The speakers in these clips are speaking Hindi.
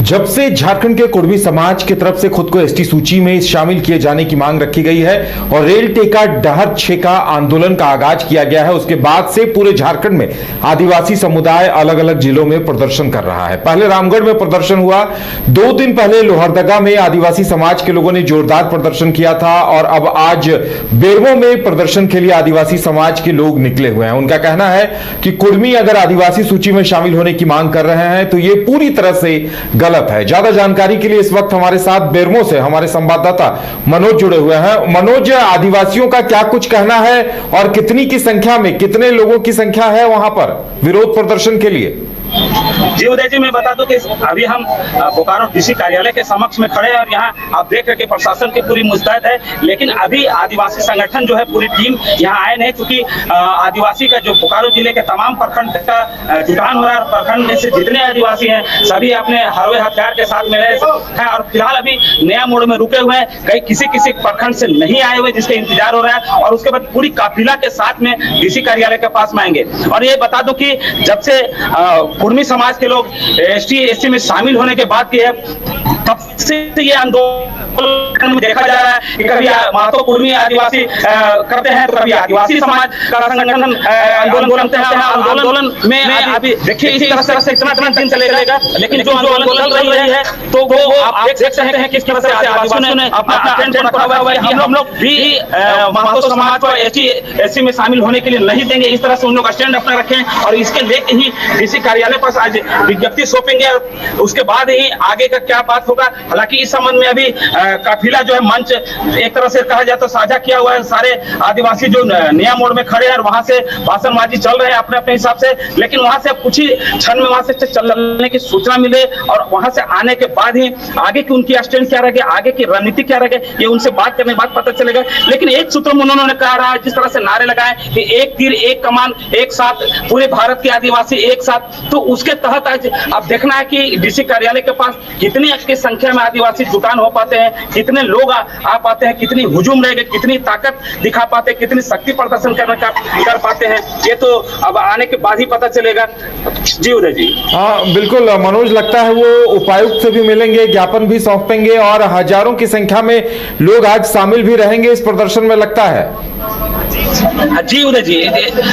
जब से झारखंड के कुर्मी समाज की तरफ से खुद को एसटी सूची में शामिल किए जाने की मांग रखी गई है और रेल टेका डहर छेका आंदोलन का आगाज किया गया है, उसके बाद से पूरे झारखंड में आदिवासी समुदाय अलग अलग जिलों में प्रदर्शन कर रहा है। पहले रामगढ़ में प्रदर्शन हुआ, 2 दिन पहले लोहरदगा में आदिवासी समाज के लोगों ने जोरदार प्रदर्शन किया था और अब आज बेरमो में प्रदर्शन के लिए आदिवासी समाज के लोग निकले हुए हैं। उनका कहना है कि कुर्मी अगर आदिवासी सूची में शामिल होने की मांग कर रहे हैं तो ये पूरी तरह से गलत है। ज्यादा जानकारी के लिए इस वक्त हमारे साथ बेरमो से हमारे संवाददाता मनोज जुड़े हुए हैं। मनोज, आदिवासियों का क्या कुछ कहना है और कितनी की संख्या में, कितने लोगों की संख्या है वहां पर विरोध प्रदर्शन के लिए? जी उदय जी, मैं बता दूं कि अभी हम बोकारो डीसी कार्यालय के समक्ष में खड़े हैं और यहाँ आप देख रहे हैं कि प्रशासन की पूरी मुस्तैद है, लेकिन अभी आदिवासी संगठन जो है पूरी टीम यहाँ आए नहीं, क्योंकि आदिवासी का जो बोकारो जिले के तमाम प्रखंड का जुटान हो रहा है। प्रखंड में से जितने आदिवासी हैं सभी अपने हरवे हथियार के साथ में रहे हैं और फिलहाल अभी नया मोड़ में रुके हुए हैं। कई किसी प्रखंड से नहीं आए हुए जिसका इंतजार हो रहा है और उसके बाद पूरी काफिला के साथ में डीसी कार्यालय के पास में आएंगे। और ये बता दूं कि जब से कुर्मी समाज के लोग एसटी में शामिल होने के बाद की है, तब से ये आंदोलन देखा जा रहा है कि कभी महतो कुर्मी आदिवासी करते हैं तो कभी आदिवासी समाज का संगठन आंदोलन करते हैं। आंदोलन में अभी देखिए इस तरह से इतना दिन चलेगा, लेकिन जो आंदोलन चल रही है तो वो आप देख सकते हैं किस तरह से आदिवासियों ने अपना स्टैंड पकड़ा हुआ है कि हम लोग भी महतो समाज को एसटी में शामिल होने के लिए नहीं देंगे। इस तरह से उन लोग स्टैंड अपना रखें और इसके लेके ही डीसी कार्यालय पर आज विज्ञप्ति सौंपेंगे और उसके बाद ही आगे का क्या बात होगा। हालांकि इस संबंध में अभी काफिला जो है मंच एक तरह से कहा जाए तो साझा किया हुआ है। सारे आदिवासी जो नया मोड़ में खड़े हैं और वहां से भाषणबाजी चल रहे हैं अपने अपने हिसाब से, लेकिन वहां से कुछ ही क्षण में वहां से चलने की सूचना मिले और वहां से आने के बाद ही आगे की उनकी स्टैंड क्या रहेगी, आगे की रणनीति क्या रहेगी, ये उनसे बात करने के बाद पता चलेगा। लेकिन एक सूत्र में उन्होंने कहा रहा है, जिस तरह से नारे लगाए कि एक तीर एक कमान एक साथ, पूरे भारत के आदिवासी एक साथ, तो उसके तहत आज अब देखना है कि डीसी कार्यालय के पास कितनी की संख्या में आदिवासी जुटान हो पाते हैं, कितने लोग आ पाते हैं, कितनी हुजूम रहेगी, कितनी ताकत दिखा पाते हैं, कितनी शक्ति प्रदर्शन कर पाते हैं, ये तो अब आने के बाद ही पता चलेगा। जी उदय जी। हाँ बिल्कुल मनोज, लगता है वो उपायुक्त से भी मिलेंगे, ज्ञापन भी सौंपेंगे और हजारों की संख्या में लोग आज शामिल भी रहेंगे इस प्रदर्शन में, लगता है। जी उदय जी,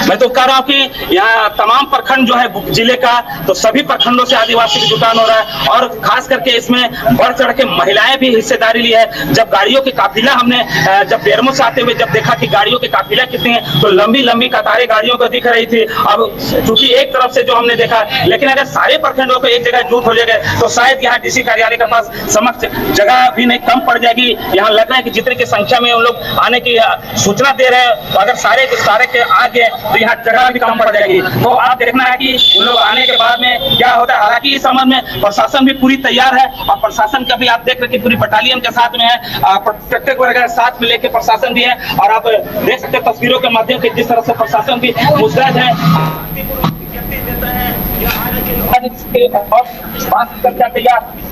मैं तो कह रहा हूँ कि यहाँ तमाम प्रखंड जो है जिले का, तो सभी प्रखंडों से आदिवासी की जुटान हो रहा है और खास करके इसमें बढ़ चढ़ के महिलाएं भी हिस्सेदारी ली है। जब गाड़ियों की काफिला हमने जब बेरमो से आते हुए जब देखा कि गाड़ियों की काफिला कितनी है, तो लंबी लंबी कतारें गाड़ियों को दिख रही थी। अब चूंकि एक तरफ से जो हमने देखा, लेकिन अगर सारे प्रखंडों को एक जगह जुट हो जाएगा तो शायद यहाँ डीसी कार्यालय के पास समक्ष जगह भी नहीं कम पड़ जाएगी। यहाँ लग रहा है कि जितने की संख्या में उन लोग आने की सूचना दे रहे हैं, तो अगर सारे के आगे तो यहाँ जगह भी कम पड़ जाएगी। तो आप देखना है कि उन लोग आने के बाद में क्या होता है। हालांकि इस संबंध में प्रशासन भी पूरी तैयार है और प्रशासन का भी आप देख रहे हैं कि पूरी बटालियन के साथ में है, प्रोटेक्टर वगैरह साथ में लेके प्रशासन भी है और आप देख सकते हैं तस्वीरों के माध्यम से जिस तरह से प्रशासन भी मुस्तैद है।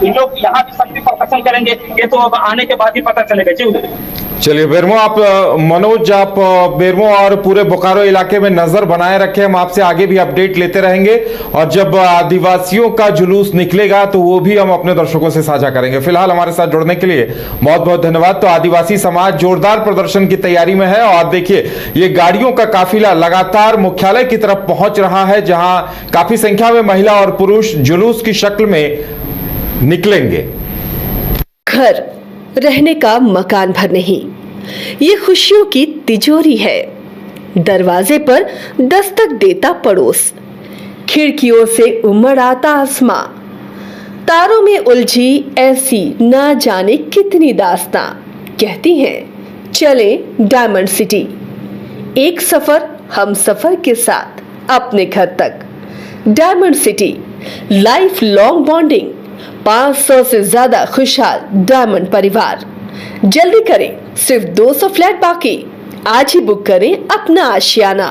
इन लोग यहाँ भी शक्ति प्रदर्शन करेंगे, ये तो अब आने के बाद ही पता चलेगा। जी चलिए बेरमो, आप मनोज, आप बेरमो और पूरे बोकारो इलाके में नजर बनाए रखें, हम आपसे आगे भी अपडेट लेते रहेंगे और जब आदिवासियों का जुलूस निकलेगा तो वो भी हम अपने दर्शकों से साझा करेंगे। फिलहाल हमारे साथ जुड़ने के लिए बहुत बहुत धन्यवाद। तो आदिवासी समाज जोरदार प्रदर्शन की तैयारी में है और देखिए ये गाड़ियों का काफिला लगातार मुख्यालय की तरफ पहुंच रहा है, जहां काफी संख्या में महिला और पुरुष जुलूस की शक्ल में निकलेंगे। घर रहने का मकान भर नहीं, ये खुशियों की तिजोरी है। दरवाजे पर दस्तक देता पड़ोस, खिड़कियों से उमड़ आता आसमां, तारों में उलझी ऐसी ना जाने कितनी दास्तां। कहती हैं चले डायमंड सिटी, एक सफर हम सफर के साथ अपने घर तक। Diamond city, life long bonding, 500 से ज्यादा खुशहाल डायमंड परिवार। जल्दी करें, सिर्फ 200 फ्लैट बाकी। आज ही बुक करें अपना आशियाना।